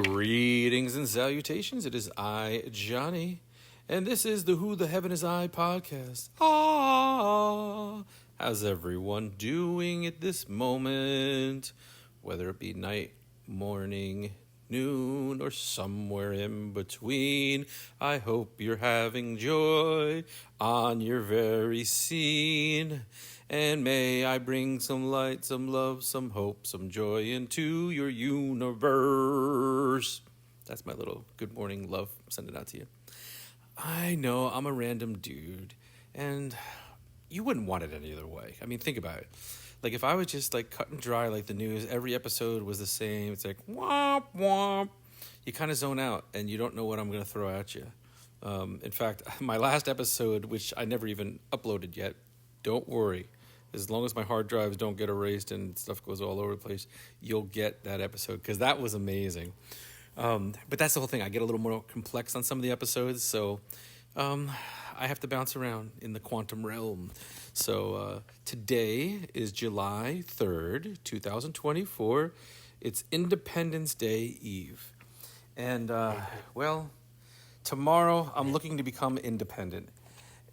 Greetings and salutations. It is I, Johnny, and this is the Who the Heaven Is I podcast. How's everyone doing at this moment? Whether it be night, morning, noon, or somewhere in between, I hope you're having joy on your very scene. And may I bring some light, some love, some hope, some joy into your universe. That's my little good morning love. Send it out to you. I know I'm a random dude, and you wouldn't want it any other way. I mean, think about it. Like, if I was just, like, cut and dry like the news, every episode was the same. It's like, womp, womp. You kind of zone out, and you don't know what I'm going to throw at you. In fact, my last episode, which I never even uploaded yet, don't worry. As long as my hard drives don't get erased and stuff goes all over the place, you'll get that episode, because that was amazing. But that's the whole thing. I get a little more complex on some of the episodes, so I have to bounce around in the quantum realm. So today is July 3rd, 2024. It's Independence Day Eve. And, well, tomorrow I'm looking to become independent.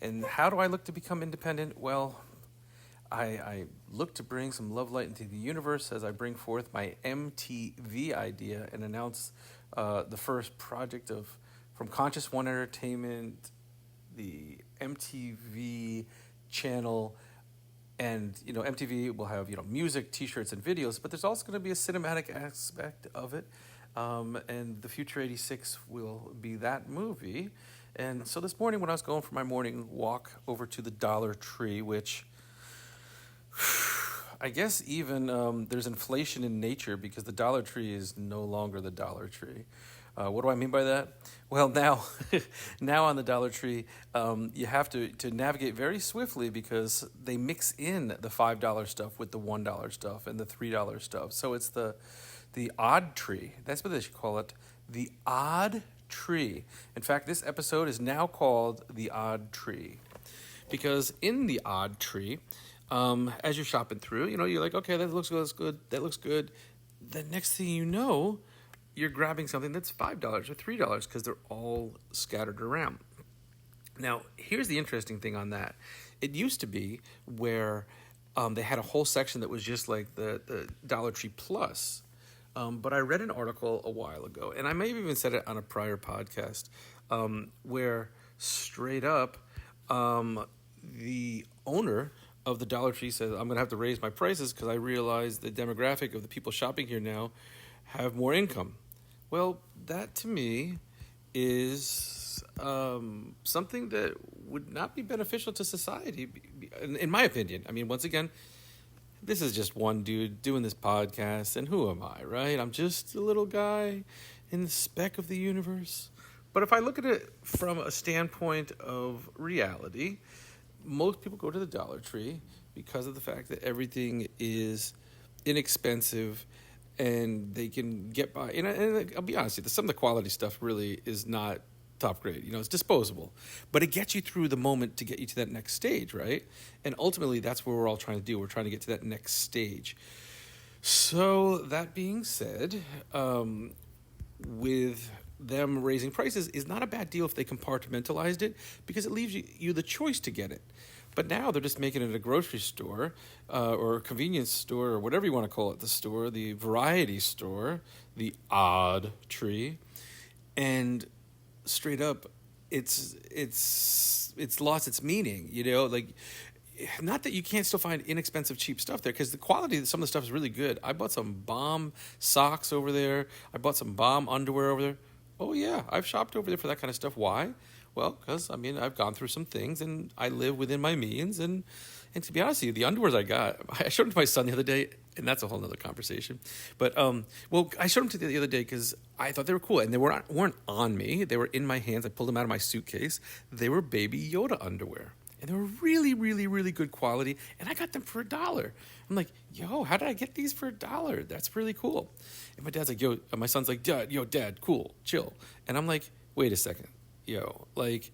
And how do I look to become independent? Well, I look to bring some love light into the universe as I bring forth my MTV idea and announce the first project from Conscious One Entertainment, the MTV channel. And, MTV will have, music, T-shirts, and videos, but there's also going to be a cinematic aspect of it. And the Future 86 will be that movie. And so this morning when I was going for my morning walk over to the Dollar Tree, which I guess even there's inflation in nature because the Dollar Tree is no longer the Dollar Tree. What do I mean by that? Well, now on the Dollar Tree, you have to navigate very swiftly because they mix in the $5 stuff with the $1 stuff and the $3 stuff. So it's the odd tree. That's what they should call it, the odd tree. In fact, this episode is now called the odd tree because in the odd tree, as you're shopping through, you're like, okay, that looks good, that looks good. The next thing you know, you're grabbing something that's $5 or $3 because they're all scattered around. Now, here's the interesting thing on that. It used to be where they had a whole section that was just like the Dollar Tree Plus. But I read an article a while ago, and I may have even said it on a prior podcast, where straight up the owner of the Dollar Tree says, I'm going to have to raise my prices because I realize the demographic of the people shopping here now have more income. Well, that to me is something that would not be beneficial to society, in my opinion. I mean, once again, this is just one dude doing this podcast, and who am I, right? I'm just a little guy in the speck of the universe. But if I look at it from a standpoint of reality, most people go to the Dollar Tree because of the fact that everything is inexpensive and they can get by. And I'll be honest with you, some of the quality stuff really is not top grade. It's disposable. But it gets you through the moment to get you to that next stage, right? And ultimately, that's what we're all trying to do. We're trying to get to that next stage. So that being said, with them raising prices is not a bad deal if they compartmentalized it because it leaves you the choice to get it. But now they're just making it a grocery store or a convenience store or whatever you want to call it, the store, the variety store, the odd tree. And straight up, it's lost its meaning, like, not that you can't still find inexpensive, cheap stuff there, because the quality of some of the stuff is really good. I bought some bomb socks over there. I bought some bomb underwear over there. Oh, yeah, I've shopped over there for that kind of stuff. Why? Well, because, I've gone through some things, and I live within my means, and to be honest with you, the underwears I got, I showed them to my son the other day, and that's a whole other conversation. But, I showed them to the other day because I thought they were cool, and they weren't on me. They were in my hands. I pulled them out of my suitcase. They were Baby Yoda underwear. And they were really, really, really good quality. And I got them for $1. I'm like, yo, how did I get these for $1? That's really cool. And my dad's like, my son's like, Dad, cool, chill. And I'm like, wait a second, why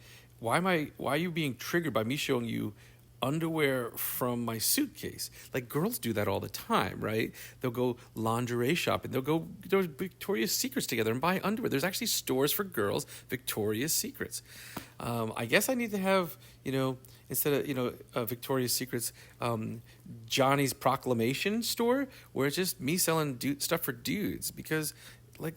are you being triggered by me showing you underwear from my suitcase. Like girls do that all the time, right? They'll go lingerie shopping. They'll go to Victoria's Secrets together and buy underwear. There's actually stores for girls, Victoria's Secrets. I guess I need to have, instead of Victoria's Secrets, Johnny's Proclamation store, where it's just me selling stuff for dudes, because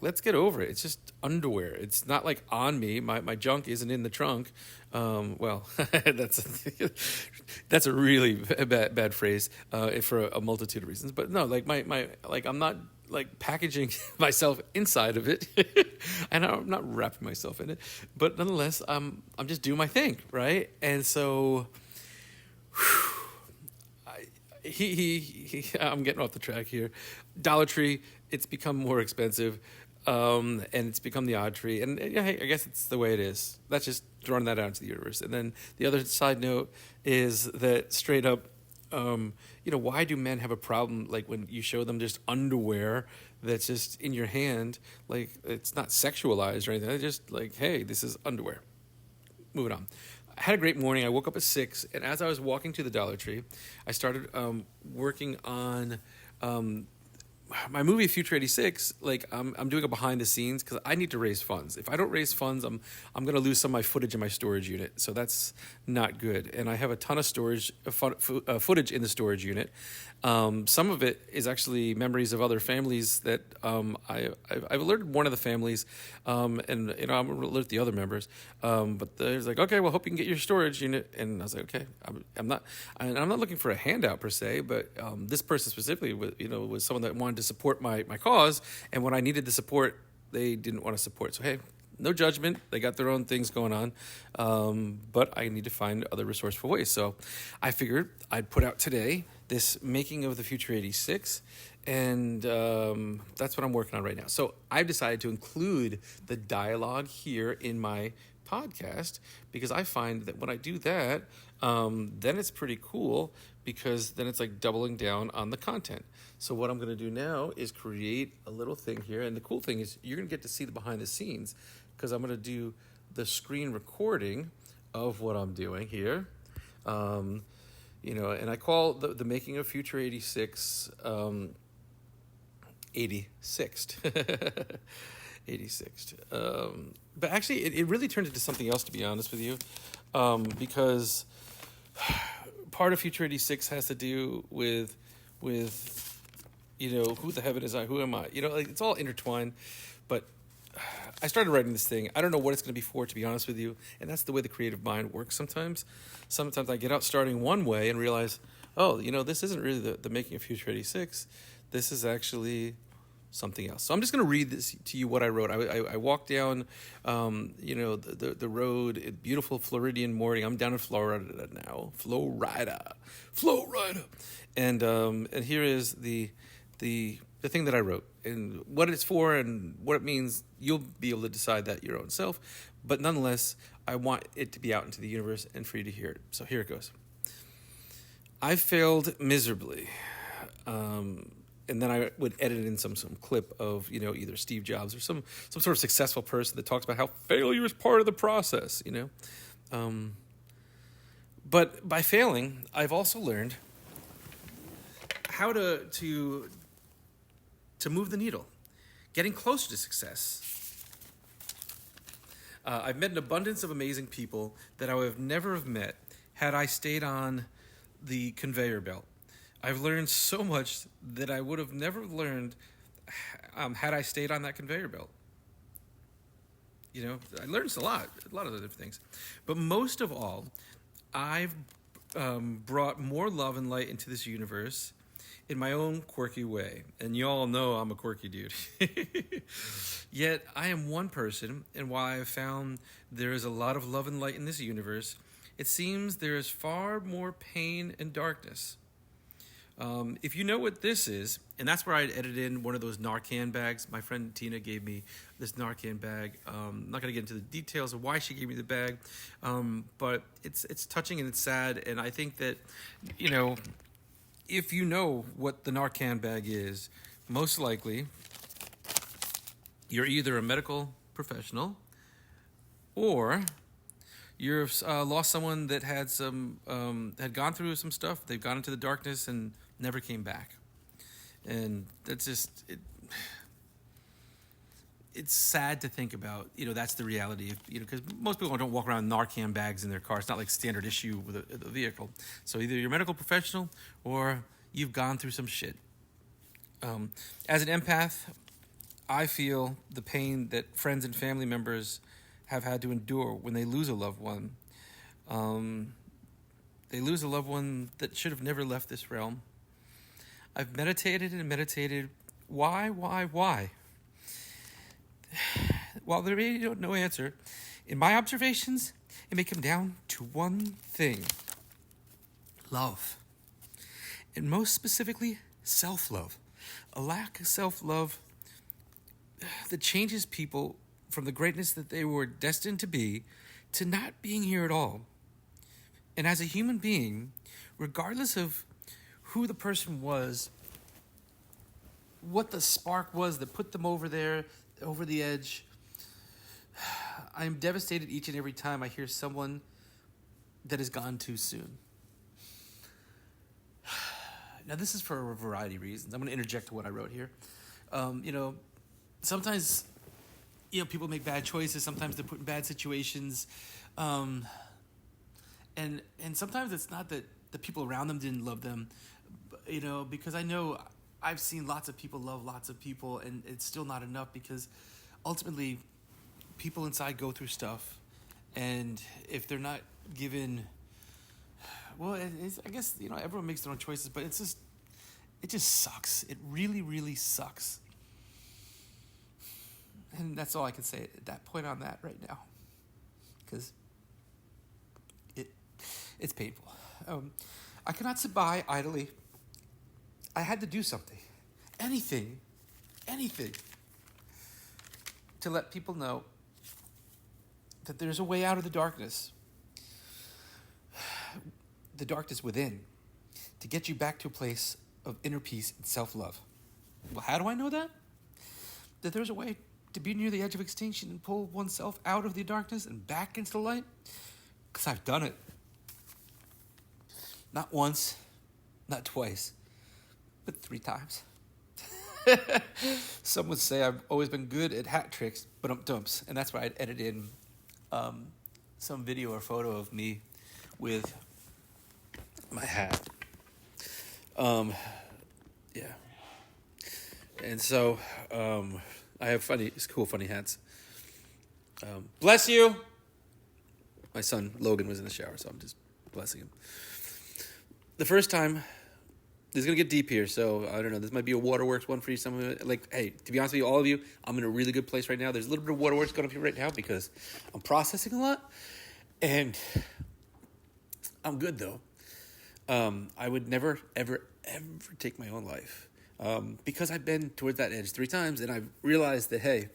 let's get over it. It's just underwear. It's not like on me. My junk isn't in the trunk. That's a really bad phrase for a multitude of reasons. But no, I'm not packaging myself inside of it, and I'm not wrapping myself in it. But nonetheless, I'm just doing my thing, right? And so, I'm getting off the track here. Dollar Tree, it's become more expensive, and it's become the odd tree. And I guess it's the way it is. That's just throwing that out into the universe. And then the other side note is that straight up, why do men have a problem when you show them just underwear that's just in your hand? It's not sexualized or anything. They're just hey, this is underwear. Moving on. I had a great morning. I woke up at 6, and as I was walking to the Dollar Tree, I started working on my movie Future 86. I'm doing a behind the scenes because I need to raise funds. If I don't raise funds, I'm going to lose some of my footage in my storage unit. So that's not good. And I have a ton of footage in the storage unit. Some of it is actually memories of other families that I've alerted one of the families, and I'm going to alert the other members. But there's okay, well, hope you can get your storage unit. And I was okay, I'm not looking for a handout per se, but this person specifically was someone that wanted to support my cause, and when I needed the support, they didn't want to support. So hey, no judgment. They got their own things going on, but I need to find other resourceful ways. So I figured I'd put out today this making of the Future 86, and that's what I'm working on right now. So I've decided to include the dialogue here in my podcast because I find that when I do that, then it's pretty cool because then it's doubling down on the content. So what I'm going to do now is create a little thing here, and the cool thing is you're going to get to see the behind the scenes because I'm going to do the screen recording of what I'm doing here. And I call the making of Future 86 86th. 86th. But actually, it really turned into something else, to be honest with you, because part of Future 86 has to do with who the heaven is I, who am I? It's all intertwined. But I started writing this thing. I don't know what it's going to be for, to be honest with you. And that's the way the creative mind works sometimes. Sometimes I get out starting one way and realize, this isn't really the making of Future 86. This is actually something else. So I'm just going to read this to you what I wrote. I walked down, the road, beautiful Floridian morning. I'm down in Florida now. Florida. And here is the thing that I wrote and what it's for and what it means. You'll be able to decide that your own self. But nonetheless, I want it to be out into the universe and for you to hear it. So here it goes. I failed miserably. And then I would edit in some clip of, either Steve Jobs or some sort of successful person that talks about how failure is part of the process, But by failing, I've also learned how to move the needle, getting closer to success. I've met an abundance of amazing people that I would have never have met had I stayed on the conveyor belt. I've learned so much that I would have never learned had I stayed on that conveyor belt. I learned a lot of other different things. But most of all, I've brought more love and light into this universe in my own quirky way. And you all know I'm a quirky dude. Yet I am one person, and while I have found there is a lot of love and light in this universe, it seems there is far more pain and darkness. If you know what this is, and that's where I edited in one of those Narcan bags. My friend Tina gave me this Narcan bag. I'm not going to get into the details of why she gave me the bag, but it's touching and it's sad. And I think that, if you know what the Narcan bag is, most likely you're either a medical professional or You've lost someone that had had gone through some stuff. They've gone into the darkness and never came back. And that's just it's sad to think about. That's the reality. Because most people don't walk around with Narcan bags in their car. It's not like standard issue with a vehicle. So either you're a medical professional or you've gone through some shit. As an empath, I feel the pain that friends and family members have had to endure when they lose a loved one. They lose a loved one that should have never left this realm. I've meditated and meditated. Why? While there may be no answer, in my observations, it may come down to one thing: love. And most specifically, self-love. A lack of self-love that changes people from the greatness that they were destined to be to not being here at all. And as a human being, regardless of who the person was, what the spark was that put them over the edge, I am devastated each and every time I hear someone that has gone too soon. Now, this is for a variety of reasons. I'm going to interject to what I wrote here. Sometimes, people make bad choices. Sometimes they're put in bad situations. And sometimes it's not that the people around them didn't love them, because I know I've seen lots of people love lots of people, and it's still not enough, because ultimately people inside go through stuff, and if they're not given, well, I guess, everyone makes their own choices, but it just sucks. It really, really sucks. And that's all I can say at that point on that right now, because it's painful. I cannot sit by idly. I had to do something, anything, to let people know that there's a way out of the darkness within, to get you back to a place of inner peace and self-love. Well, how do I know that? That there's a way to be near the edge of extinction and pull oneself out of the darkness and back into the light? Because I've done it. Not once, not twice, but 3 times. Some would say I've always been good at hat tricks, but dumps. And that's why I'd edit in some video or photo of me with my hat. Yeah. And so I have cool funny hats. Bless you. My son Logan was in the shower, so I'm just blessing him. The first time, this is going to get deep here, so I don't know. This might be a waterworks one for you. Hey, to be honest with you, all of you, I'm in a really good place right now. There's a little bit of waterworks going up here right now because I'm processing a lot, and I'm good, though. I would never, ever, ever take my own life because I've been towards that edge 3 times, and I've realized that, hey,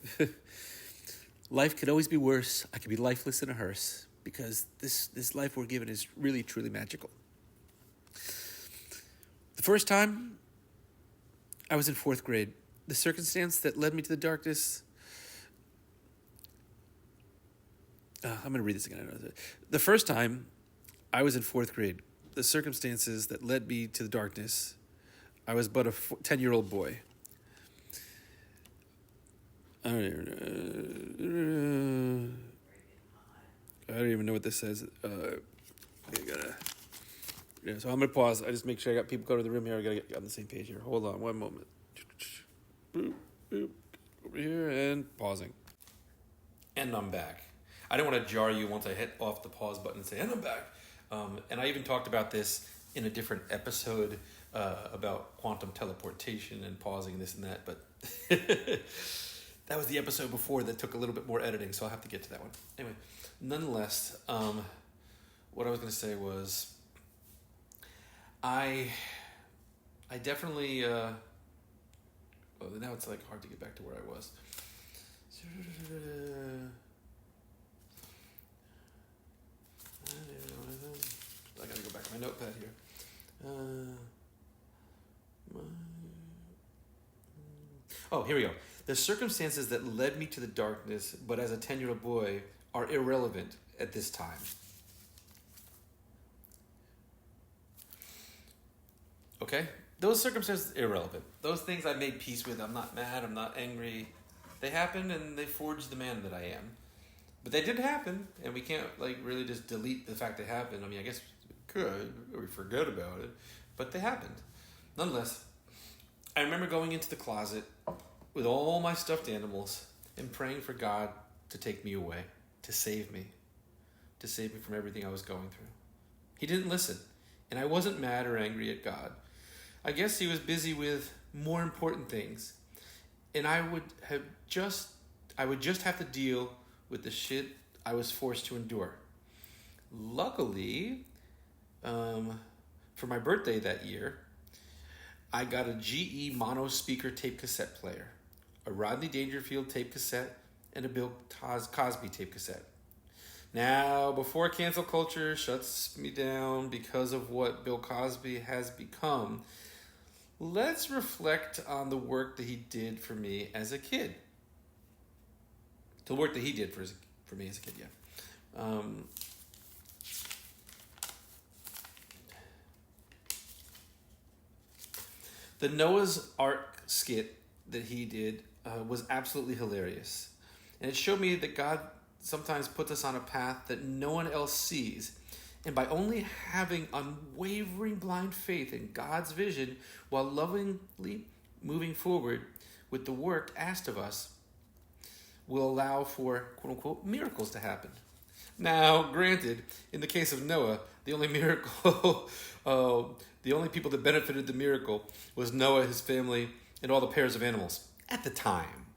life could always be worse. I could be lifeless in a hearse because this life we're given is really, truly magical. The first time, I was in 4th grade. The circumstance that led me to the darkness... I'm going to read this again. I know. The first time, I was in 4th grade. The circumstances that led me to the darkness, I was but a 10-year-old boy. I don't even know what this says. So I'm going to pause. I just make sure I got people go to the room here. I got to get on the same page here. Hold on one moment. Boop, boop. Over here and pausing. And I'm back. I didn't want to jar you once I hit off the pause button and say, and I'm back. And I even talked about this in a different episode about quantum teleportation and pausing and this and that. But that was the episode before that took a little bit more editing, so I'll have to get to that one. Anyway, nonetheless, what I was going to say was... I definitely, well, now it's like hard to get back to where I was. I gotta go back to my notepad here. Here we go. The circumstances that led me to the darkness, but as a 10-year-old boy, are irrelevant at this time. Okay? Those circumstances are irrelevant. Those things I made peace with. I'm not mad. I'm not angry. They happened and they forged the man that I am. But they did happen, and we can't really just delete the fact they happened. I mean, I guess we could, or we forget about it, but they happened. Nonetheless, I remember going into the closet with all my stuffed animals and praying for God to take me away, to save me from everything I was going through. He didn't listen, and I wasn't mad or angry at God. I guess he was busy with more important things, and I would just have to deal with the shit I was forced to endure. Luckily, for my birthday that year, I got a GE mono speaker tape cassette player, a Rodney Dangerfield tape cassette, and a Bill Cosby tape cassette. Now, before cancel culture shuts me down because of what Bill Cosby has become, let's reflect on the work that he did for me as a kid. The work that he did for me as a kid, yeah. The Noah's Ark skit that he did was absolutely hilarious. And it showed me that God sometimes puts us on a path that no one else sees. And by only having unwavering blind faith in God's vision while lovingly moving forward with the work asked of us, will allow for, quote-unquote, miracles to happen. Now, granted, in the case of Noah, the only miracle, the only people that benefited the miracle was Noah, his family, and all the pairs of animals at the time.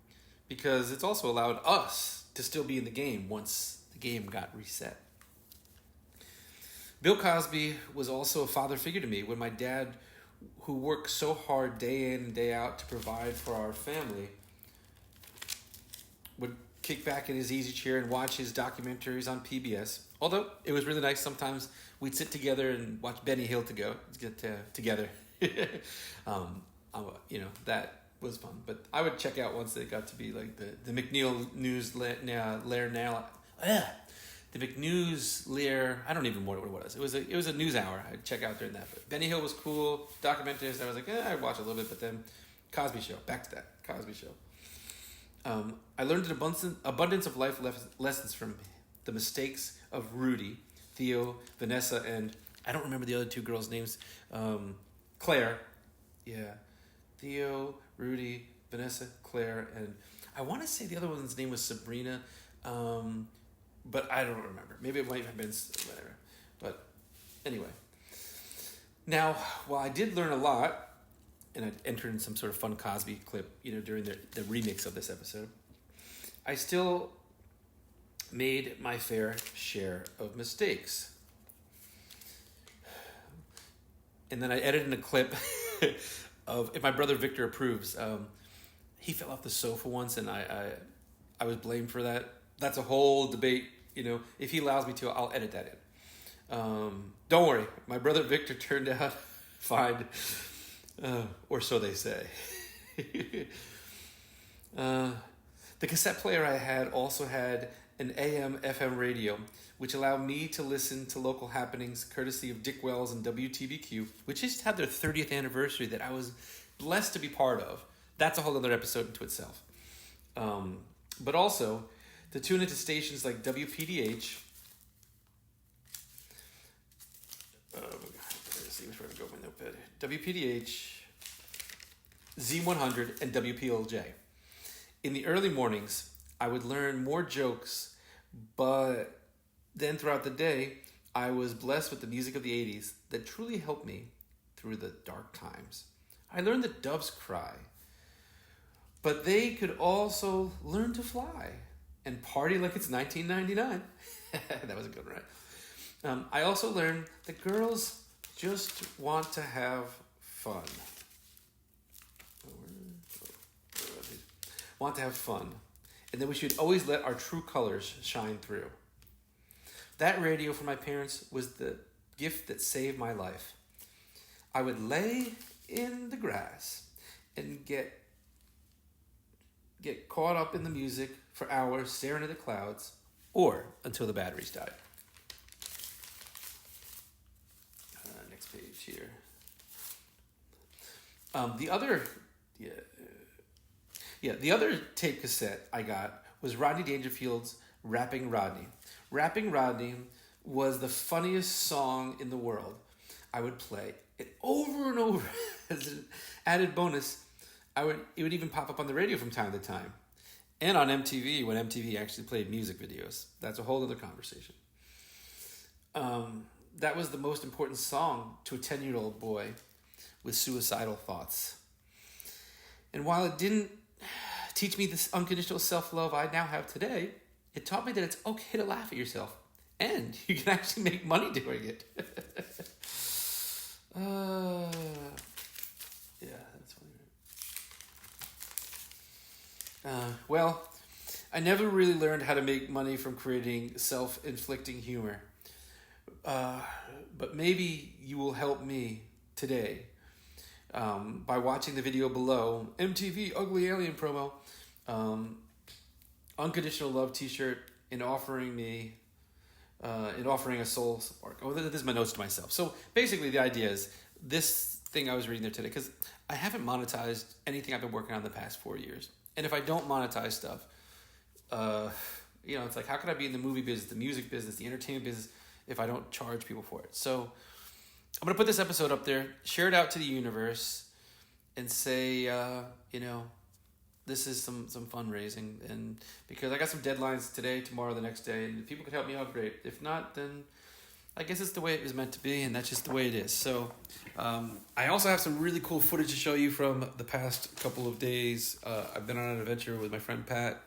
Because it's also allowed us to still be in the game once the game got reset. Bill Cosby was also a father figure to me when my dad, who worked so hard day in and day out to provide for our family, would kick back in his easy chair and watch his documentaries on PBS. Although it was really nice, sometimes we'd sit together and watch Benny Hill together. That was fun. But I would check out once it got to be like the McNeil News the McNews Lear. I don't even know what it was. It was a news hour. I'd check out during that. But Benny Hill was cool. Documentaries. I was like, I'd watch a little bit. But then Cosby Show. Back to that Cosby Show. I learned an abundance of life lessons from the mistakes of Rudy, Theo, Vanessa, and I don't remember the other two girls' names. Claire. Yeah. Theo, Rudy, Vanessa, Claire, and I want to say the other one's name was Sabrina, but I don't remember. Maybe it might have been whatever. But anyway. Now, while I did learn a lot, and I entered in some sort of fun Cosby clip, during the remix of this episode, I still made my fair share of mistakes. And then I edited in a clip of, if my brother Victor approves, he fell off the sofa once, and I was blamed for that. That's a whole debate, If he allows me to, I'll edit that in. Don't worry, my brother Victor turned out fine. Or so they say. The cassette player I had also had an AM/FM radio, which allowed me to listen to local happenings courtesy of Dick Wells and WTBQ, which just had their 30th anniversary that I was blessed to be part of. That's a whole other episode into itself. But also, to tune into stations like WPDH. Let's see which way to go with my notepad. WPDH, Z100, and WPLJ. In the early mornings, I would learn more jokes, but then throughout the day, I was blessed with the music of the 80s that truly helped me through the dark times. I learned that doves cry, but they could also learn to fly and party like it's 1999. That was a good one, right? I also learned that girls just want to have fun. Want to have fun. And that we should always let our true colors shine through. That radio from my parents was the gift that saved my life. I would lay in the grass and get caught up in the music for hours, staring at the clouds. or until the batteries died. Next page here. The other tape cassette I got was Rodney Dangerfield's Rapping Rodney. Rapping Rodney was the funniest song in the world. I would play it over and over as an added bonus. It would even pop up on the radio from time to time. And on MTV when MTV actually played music videos. That's a whole other conversation. That was the most important song to a 10-year-old boy with suicidal thoughts. And while it didn't teach me this unconditional self-love I now have today, it taught me that it's okay to laugh at yourself. And you can actually make money doing it. That's funny. Well, I never really learned how to make money from creating self-inflicting humor. But maybe you will help me today by watching the video below. MTV Ugly Alien promo. Unconditional love t-shirt and offering a soul spark. Oh, this is my notes to myself. So basically the idea is this thing I was reading there today, because I haven't monetized anything I've been working on the past 4 years. And if I don't monetize stuff, it's like, how can I be in the movie business, the music business, the entertainment business if I don't charge people for it? So I'm going to put this episode up there, share it out to the universe, and say, this is some fundraising. And because I got some deadlines today, tomorrow, the next day, and if people could help me out, great. If not, then I guess it's the way it was meant to be, and that's just the way it is. So I also have some really cool footage to show you from the past couple of days. I've been on an adventure with my friend Pat.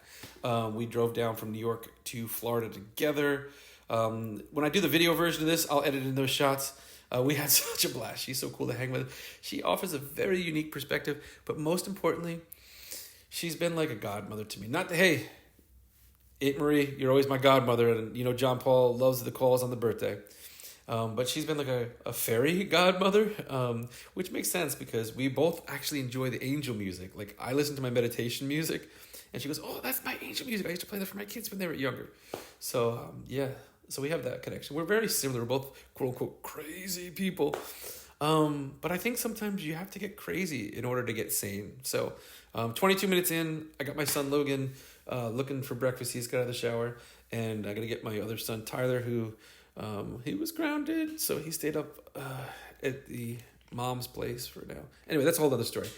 We drove down from New York to Florida together. When I do the video version of this, I'll edit in those shots. We had such a blast. She's so cool to hang with. She offers a very unique perspective, but most importantly, she's been like a godmother to me. Hey, Aunt Marie, you're always my godmother, and John Paul loves the calls on the birthday. But she's been like a fairy godmother, which makes sense because we both actually enjoy the angel music. Like, I listen to my meditation music, and she goes, "Oh, that's my angel music. I used to play that for my kids when they were younger." So, so we have that connection. We're very similar. We're both quote-unquote crazy people. But I think sometimes you have to get crazy in order to get sane. So 22 minutes in, I got my son Logan looking for breakfast. He's got out of the shower. And I got to get my other son Tyler, who he was grounded. So he stayed up at the mom's place for now. Anyway, that's a whole other story.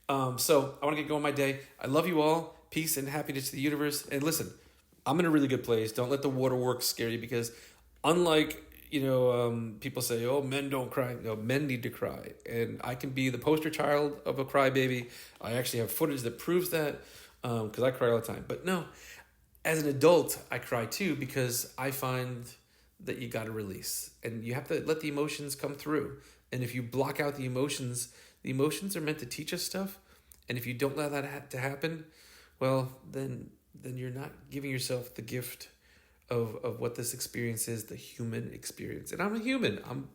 So I want to get going my day. I love you all. Peace and happiness to the universe. And listen, I'm in a really good place. Don't let the waterworks scare you, because unlike, people say, oh, men don't cry. No, men need to cry. And I can be the poster child of a crybaby. I actually have footage that proves that, because I cry all the time. But no, as an adult, I cry too, because I find that you got to release. And you have to let the emotions come through. And if you block out the emotions are meant to teach us stuff. And if you don't allow that to happen, well, then you're not giving yourself the gift of what this experience is, the human experience. And I'm a human. I'm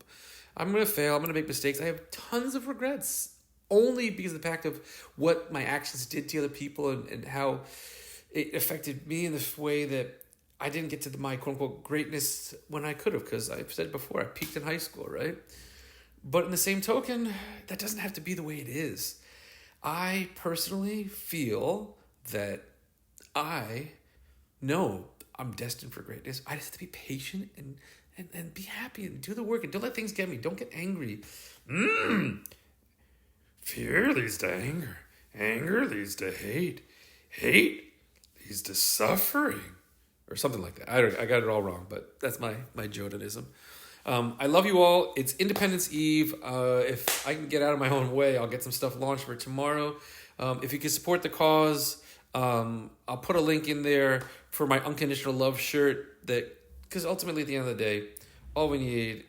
going to fail. I'm going to make mistakes. I have tons of regrets, only because of the fact of what my actions did to other people and how it affected me in this way that I didn't get to my quote-unquote greatness when I could have, because I've said before, I peaked in high school, right? But in the same token, that doesn't have to be the way it is. I personally feel that I know I'm destined for greatness. I just have to be patient and be happy and do the work, and don't let things get me. Don't get angry. Fear leads to anger. Anger leads to hate. Hate leads to suffering. Or something like that. I got it all wrong, but that's my Jordanism. I love you all. It's Independence Eve. If I can get out of my own way, I'll get some stuff launched for tomorrow. If you can support the cause, I'll put a link in there for my unconditional love shirt, because ultimately at the end of the day, all we need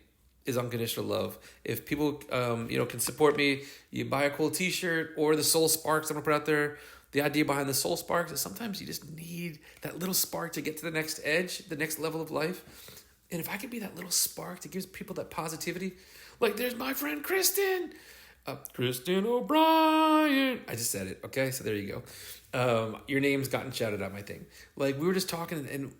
is unconditional love. If people can support me, you buy a cool t-shirt or the soul sparks I'm gonna put out there. The idea behind the soul sparks is sometimes you just need that little spark to get to the next edge, the next level of life. And if I could be that little spark that gives people that positivity, like there's my friend Kristen, Kristen O'Brien. I just said it. Okay, so there you go. Your name's gotten shouted out, my thing. Like, we were just talking, and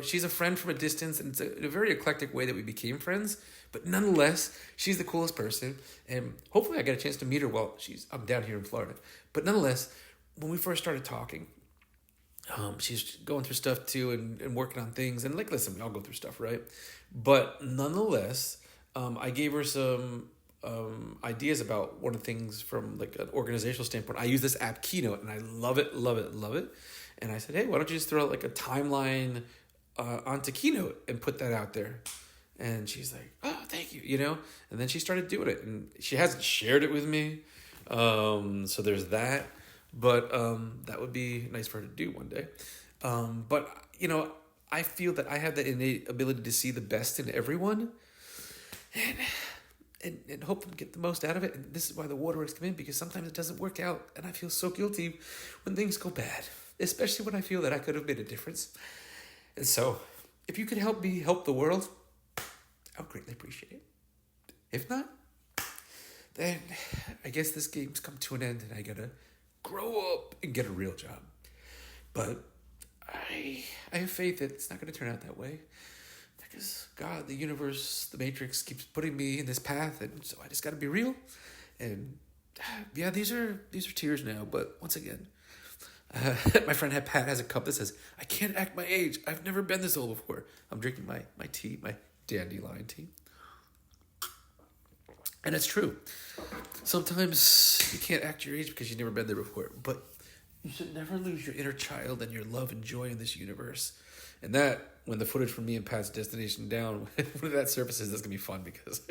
she's a friend from a distance, and it's a very eclectic way that we became friends. But nonetheless, she's the coolest person, and hopefully I get a chance to meet her while I'm down here in Florida. But nonetheless, when we first started talking, she's going through stuff too, and working on things, and like, listen, we all go through stuff, right? But nonetheless, I gave her some ideas about one of the things from like an organizational standpoint. I use this app Keynote, and I love it, love it, love it. And I said, hey, why don't you just throw like a timeline onto Keynote and put that out there? And she's like, oh, thank you, And then she started doing it, and she hasn't shared it with me. So there's that. But that would be nice for her to do one day. But, I feel that I have the innate ability to see the best in everyone and hope to get the most out of it. And this is why the waterworks come in, because sometimes it doesn't work out. And I feel so guilty when things go bad, especially when I feel that I could have made a difference. And so if you could help me help the world, I would greatly appreciate it. If not, then I guess this game's come to an end, and I gotta grow up and get a real job. But I have faith that it's not going to turn out that way, because God, the universe, the Matrix keeps putting me in this path, and so I just got to be real. And yeah, these are tears now. But once again, my friend Pat has a cup that says, "I can't act my age. I've never been this old before." I'm drinking my tea, my dandelion tea. And it's true. Sometimes you can't act your age because you've never been there before. But you should never lose your inner child and your love and joy in this universe. And that, when the footage from me and Pat's Destination Down, when that surfaces, that's going to be fun, because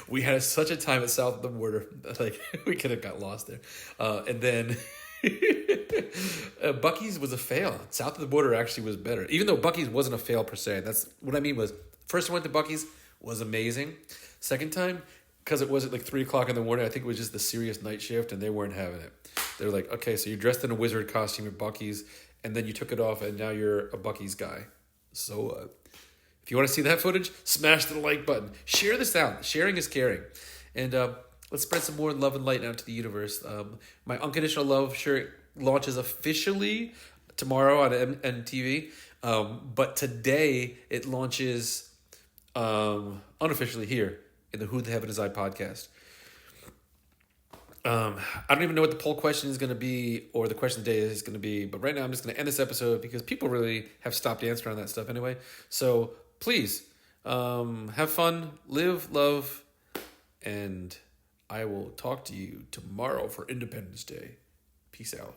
we had such a time at south of the border. Like, we could have got lost there. And then Buc-ee's was a fail. South of the border actually was better. Even though Buc-ee's wasn't a fail per se. That's what I mean was, first I went to Buc-ee's, was amazing. Second time, because it wasn't like 3 o'clock in the morning, I think it was just the serious night shift, and they weren't having it. They're like, okay, so you're dressed in a wizard costume at Buc-ee's, and then you took it off, and now you're a Buc-ee's guy. So if you want to see that footage, smash the like button. Share this out. Sharing is caring. And let's spread some more love and light out to the universe. My Unconditional Love shirt launches officially tomorrow on MTV. But today it launches unofficially here in the Who the Heaven Is I podcast. I don't even know what the poll question is going to be, or the question of the day is going to be, but right now I'm just going to end this episode because people really have stopped answering on that stuff anyway. So please, have fun, live, love, and I will talk to you tomorrow for Independence Day. Peace out.